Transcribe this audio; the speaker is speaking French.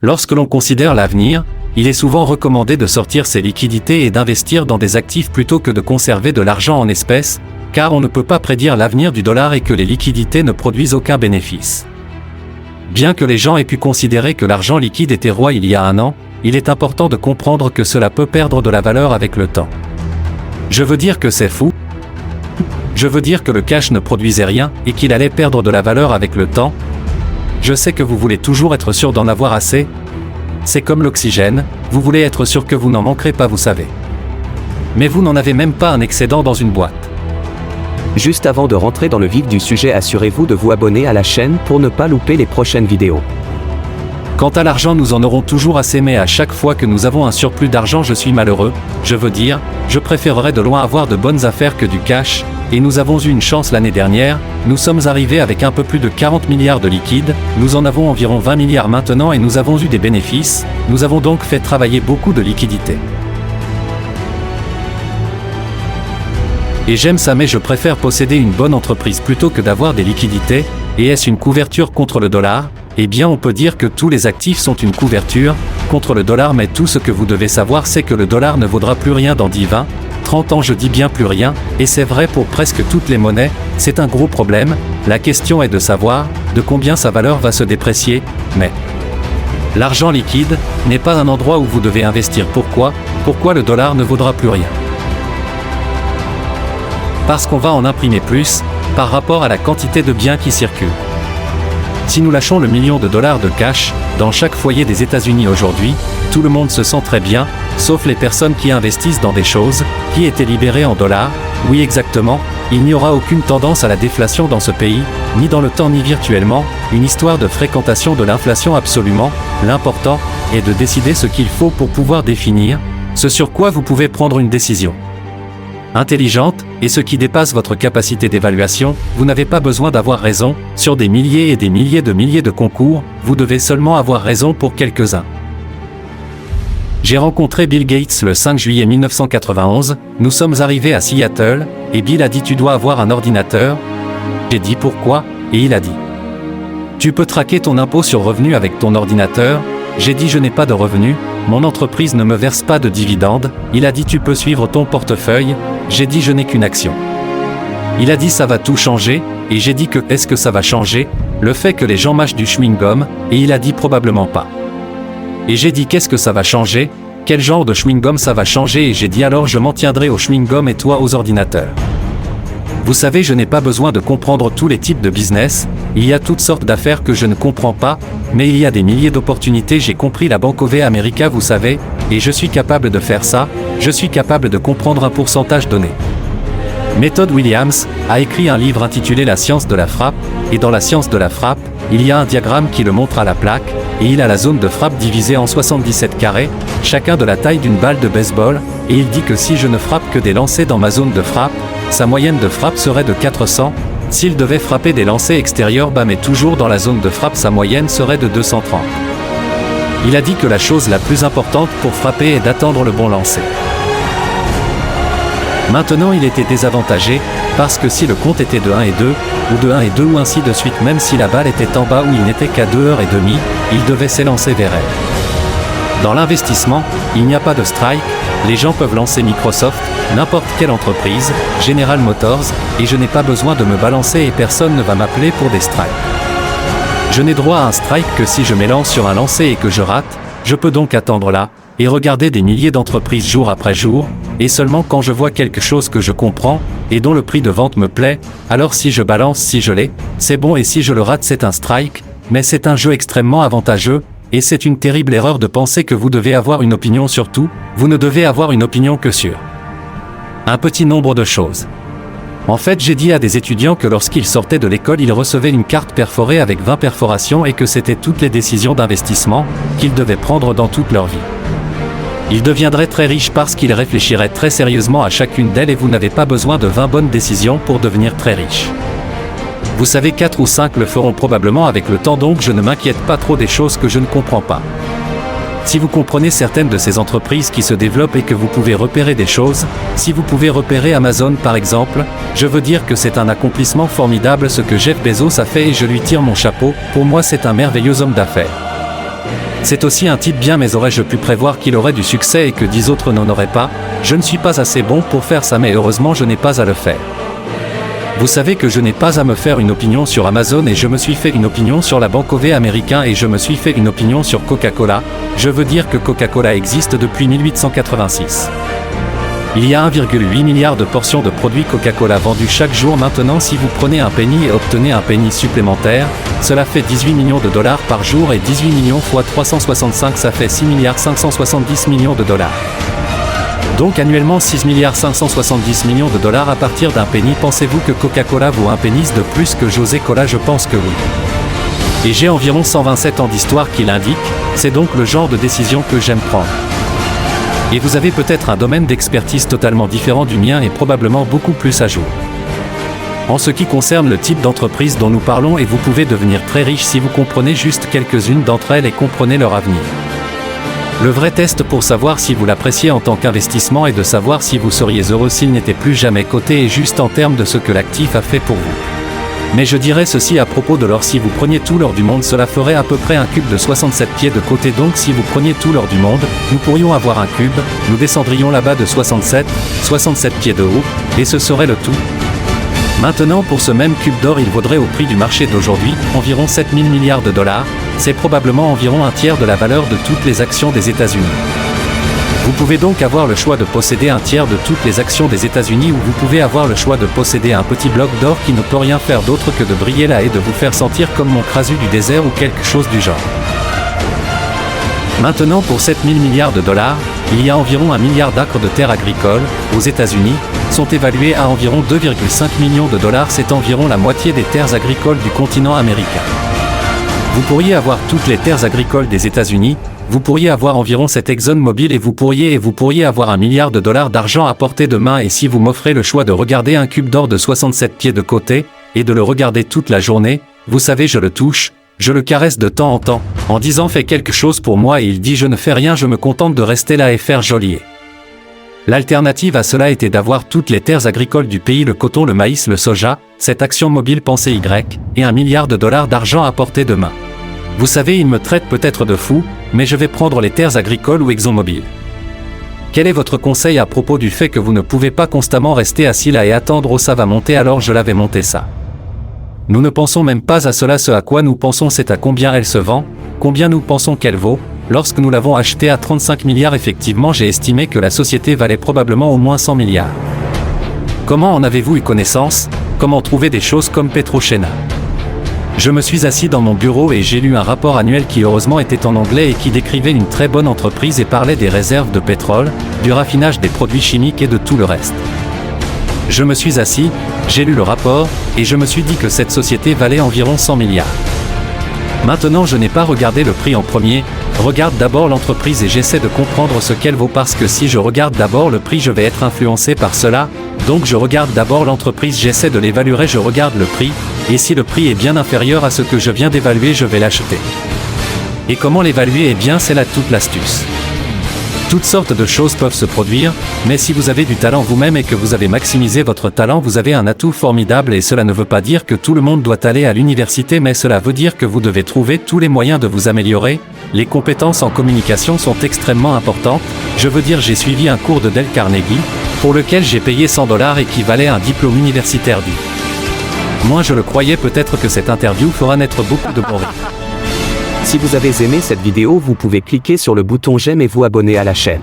Lorsque l'on considère l'avenir, il est souvent recommandé de sortir ses liquidités et d'investir dans des actifs plutôt que de conserver de l'argent en espèces, car on ne peut pas prédire l'avenir du dollar et que les liquidités ne produisent aucun bénéfice. Bien que les gens aient pu considérer que l'argent liquide était roi il y a un an, il est important de comprendre que cela peut perdre de la valeur avec le temps. Je veux dire que c'est fou. Je veux dire que le cash ne produisait rien et qu'il allait perdre de la valeur avec le temps. Je sais que vous voulez toujours être sûr d'en avoir assez. C'est comme l'oxygène, vous voulez être sûr que vous n'en manquerez pas, vous savez. Mais vous n'en avez même pas un excédent dans une boîte. Juste avant de rentrer dans le vif du sujet, assurez-vous de vous abonner à la chaîne pour ne pas louper les prochaines vidéos. Quant à l'argent, nous en aurons toujours assez, mais à chaque fois que nous avons un surplus d'argent, je suis malheureux. Je veux dire, je préférerais de loin avoir de bonnes affaires que du cash, et nous avons eu une chance l'année dernière, nous sommes arrivés avec un peu plus de 40 milliards de liquide, nous en avons environ 20 milliards maintenant et nous avons eu des bénéfices, nous avons donc fait travailler beaucoup de liquidités. Et j'aime ça, mais je préfère posséder une bonne entreprise plutôt que d'avoir des liquidités. Et est-ce une couverture contre le dollar? Eh bien, on peut dire que tous les actifs sont une couverture contre le dollar, mais tout ce que vous devez savoir, c'est que le dollar ne vaudra plus rien dans 10, 20, 30 ans, je dis bien plus rien, et c'est vrai pour presque toutes les monnaies, c'est un gros problème. La question est de savoir de combien sa valeur va se déprécier, mais l'argent liquide n'est pas un endroit où vous devez investir. Pourquoi? Pourquoi le dollar ne vaudra plus rien? Parce qu'on va en imprimer plus, par rapport à la quantité de biens qui circulent. Si nous lâchons le million de dollars de cash, dans chaque foyer des États-Unis aujourd'hui, tout le monde se sent très bien, sauf les personnes qui investissent dans des choses, qui étaient libérées en dollars. Oui, exactement, il n'y aura aucune tendance à la déflation dans ce pays, ni dans le temps ni virtuellement, une histoire de fréquentation de l'inflation absolument. L'important est de décider ce qu'il faut pour pouvoir définir ce sur quoi vous pouvez prendre une décision intelligente, et ce qui dépasse votre capacité d'évaluation. Vous n'avez pas besoin d'avoir raison sur des milliers et des milliers de concours, vous devez seulement avoir raison pour quelques-uns. J'ai rencontré Bill Gates le 5 juillet 1991, nous sommes arrivés à Seattle, et Bill a dit: tu dois avoir un ordinateur. J'ai dit: pourquoi? Et il a dit: tu peux traquer ton impôt sur revenu avec ton ordinateur. J'ai dit: je n'ai pas de revenus, mon entreprise ne me verse pas de dividendes. Il a dit: tu peux suivre ton portefeuille. J'ai dit: je n'ai qu'une action. Il a dit: ça va tout changer, et j'ai dit: est-ce que ça va changer? Le fait que les gens mâchent du chewing-gum? Et il a dit: probablement pas. Et j'ai dit: qu'est-ce que ça va changer? Quel genre de chewing-gum ça va changer? Et j'ai dit: alors je m'en tiendrai au chewing-gum et toi aux ordinateurs. Vous savez, je n'ai pas besoin de comprendre tous les types de business, il y a toutes sortes d'affaires que je ne comprends pas, mais il y a des milliers d'opportunités. J'ai compris la Bank of America, vous savez, et je suis capable de faire ça, je suis capable de comprendre un pourcentage donné. Mais Todd Williams a écrit un livre intitulé La science de la frappe, et dans la science de la frappe, il y a un diagramme qui le montre à la plaque, et il a la zone de frappe divisée en 77 carrés, chacun de la taille d'une balle de baseball, et il dit que si je ne frappe que des lancers dans ma zone de frappe, sa moyenne de frappe serait de 400, s'il devait frapper des lancers extérieurs mais toujours dans la zone de frappe, sa moyenne serait de 230. Il a dit que la chose la plus importante pour frapper est d'attendre le bon lancer. Maintenant il était désavantagé, parce que si le compte était de 1 et 2, ou de 1 et 2 ou ainsi de suite, même si la balle était en bas ou il n'était qu'à 2h30, il devait s'élancer vers elle. Dans l'investissement, il n'y a pas de strike, les gens peuvent lancer Microsoft, n'importe quelle entreprise, General Motors, et je n'ai pas besoin de me balancer et personne ne va m'appeler pour des strikes. Je n'ai droit à un strike que si je m'élance sur un lancer et que je rate, je peux donc attendre là, et regarder des milliers d'entreprises jour après jour, et seulement quand je vois quelque chose que je comprends, et dont le prix de vente me plaît, alors si je balance, si je l'ai, c'est bon, et si je le rate, c'est un strike, mais c'est un jeu extrêmement avantageux, et c'est une terrible erreur de penser que vous devez avoir une opinion sur tout, vous ne devez avoir une opinion que sur un petit nombre de choses. En fait, j'ai dit à des étudiants que lorsqu'ils sortaient de l'école, ils recevaient une carte perforée avec 20 perforations et que c'était toutes les décisions d'investissement qu'ils devaient prendre dans toute leur vie. Ils deviendraient très riches parce qu'ils réfléchiraient très sérieusement à chacune d'elles et vous n'avez pas besoin de 20 bonnes décisions pour devenir très riche. Vous savez, 4 ou 5 le feront probablement avec le temps, donc je ne m'inquiète pas trop des choses que je ne comprends pas. Si vous comprenez certaines de ces entreprises qui se développent et que vous pouvez repérer des choses, si vous pouvez repérer Amazon par exemple, je veux dire que c'est un accomplissement formidable ce que Jeff Bezos a fait et je lui tire mon chapeau, pour moi c'est un merveilleux homme d'affaires. C'est aussi un type bien, mais aurais-je pu prévoir qu'il aurait du succès et que 10 autres n'en auraient pas? Je ne suis pas assez bon pour faire ça, mais heureusement je n'ai pas à le faire. Vous savez que je n'ai pas à me faire une opinion sur Amazon et je me suis fait une opinion sur la Bank of America et je me suis fait une opinion sur Coca-Cola. Je veux dire que Coca-Cola existe depuis 1886. Il y a 1,8 milliard de portions de produits Coca-Cola vendus chaque jour. Maintenant, si vous prenez un penny et obtenez un penny supplémentaire, cela fait 18 millions de dollars par jour et 18 millions fois 365, ça fait 6 milliards 570 millions de dollars. Donc annuellement 6 milliards 570 millions de dollars à partir d'un penny. Pensez-vous que Coca-Cola vaut un penny de plus que José Cola? Je pense que oui. Et j'ai environ 127 ans d'histoire qui l'indique, c'est donc le genre de décision que j'aime prendre. Et vous avez peut-être un domaine d'expertise totalement différent du mien et probablement beaucoup plus à jour. En ce qui concerne le type d'entreprise dont nous parlons, et vous pouvez devenir très riche si vous comprenez juste quelques-unes d'entre elles et comprenez leur avenir. Le vrai test pour savoir si vous l'appréciez en tant qu'investissement est de savoir si vous seriez heureux s'il n'était plus jamais coté et juste en termes de ce que l'actif a fait pour vous. Mais je dirais ceci à propos de l'or: si vous preniez tout l'or du monde, cela ferait à peu près un cube de 67 pieds de côté. Donc si vous preniez tout l'or du monde, nous pourrions avoir un cube, nous descendrions là-bas de 67 pieds de haut, et ce serait le tout. Maintenant, pour ce même cube d'or, il vaudrait au prix du marché d'aujourd'hui environ 7 000 milliards de dollars, c'est probablement environ un tiers de la valeur de toutes les actions des États-Unis. Vous pouvez donc avoir le choix de posséder un tiers de toutes les actions des États-Unis, ou vous pouvez avoir le choix de posséder un petit bloc d'or qui ne peut rien faire d'autre que de briller là et de vous faire sentir comme mon crasu du désert ou quelque chose du genre. Maintenant, pour 7 000 milliards de dollars, il y a environ 1 milliard d'acres de terres agricoles, aux États-Unis, sont évalués à environ 2,5 millions de dollars, c'est environ la moitié des terres agricoles du continent américain. Vous pourriez avoir toutes les terres agricoles des États-Unis, vous pourriez avoir environ cette ExxonMobil et vous pourriez avoir 1 milliard de dollars d'argent à portée de main. Et si vous m'offrez le choix de regarder un cube d'or de 67 pieds de côté, et de le regarder toute la journée, vous savez, je le touche, je le caresse de temps en temps, en disant fais quelque chose pour moi, et il dit je ne fais rien, je me contente de rester là et faire jolier. L'alternative à cela était d'avoir toutes les terres agricoles du pays, le coton, le maïs, le soja, cette action mobile pensée Y, et 1 milliard de dollars d'argent à portée de main. Vous savez, il me traite peut-être de fou, mais je vais prendre les terres agricoles ou ExxonMobil. Quel est votre conseil à propos du fait que vous ne pouvez pas constamment rester assis là et attendre oh ça va monter alors je l'avais monté ça? Nous ne pensons même pas à cela, ce à quoi nous pensons c'est à combien elle se vend, combien nous pensons qu'elle vaut. Lorsque nous l'avons achetée à 35 milliards, effectivement j'ai estimé que la société valait probablement au moins 100 milliards. Comment en avez-vous eu connaissance? Comment trouver des choses comme Petrochena? Je me suis assis dans mon bureau et j'ai lu un rapport annuel qui heureusement était en anglais et qui décrivait une très bonne entreprise et parlait des réserves de pétrole, du raffinage des produits chimiques et de tout le reste. Je me suis assis, j'ai lu le rapport, et je me suis dit que cette société valait environ 100 milliards. Maintenant, je n'ai pas regardé le prix en premier, regarde d'abord l'entreprise et j'essaie de comprendre ce qu'elle vaut, parce que si je regarde d'abord le prix, je vais être influencé par cela. Donc je regarde d'abord l'entreprise, j'essaie de l'évaluer, je regarde le prix, et si le prix est bien inférieur à ce que je viens d'évaluer, je vais l'acheter. Et comment l'évaluer? Eh bien, c'est là toute l'astuce. Toutes sortes de choses peuvent se produire, mais si vous avez du talent vous-même et que vous avez maximisé votre talent, vous avez un atout formidable, et cela ne veut pas dire que tout le monde doit aller à l'université, mais cela veut dire que vous devez trouver tous les moyens de vous améliorer. Les compétences en communication sont extrêmement importantes. Je veux dire, j'ai suivi un cours de Dale Carnegie, pour lequel j'ai payé 100 $ et qui valait un diplôme universitaire dû. Moi je le croyais, peut-être que cette interview fera naître beaucoup de bons rires. Si vous avez aimé cette vidéo, vous pouvez cliquer sur le bouton j'aime et vous abonner à la chaîne.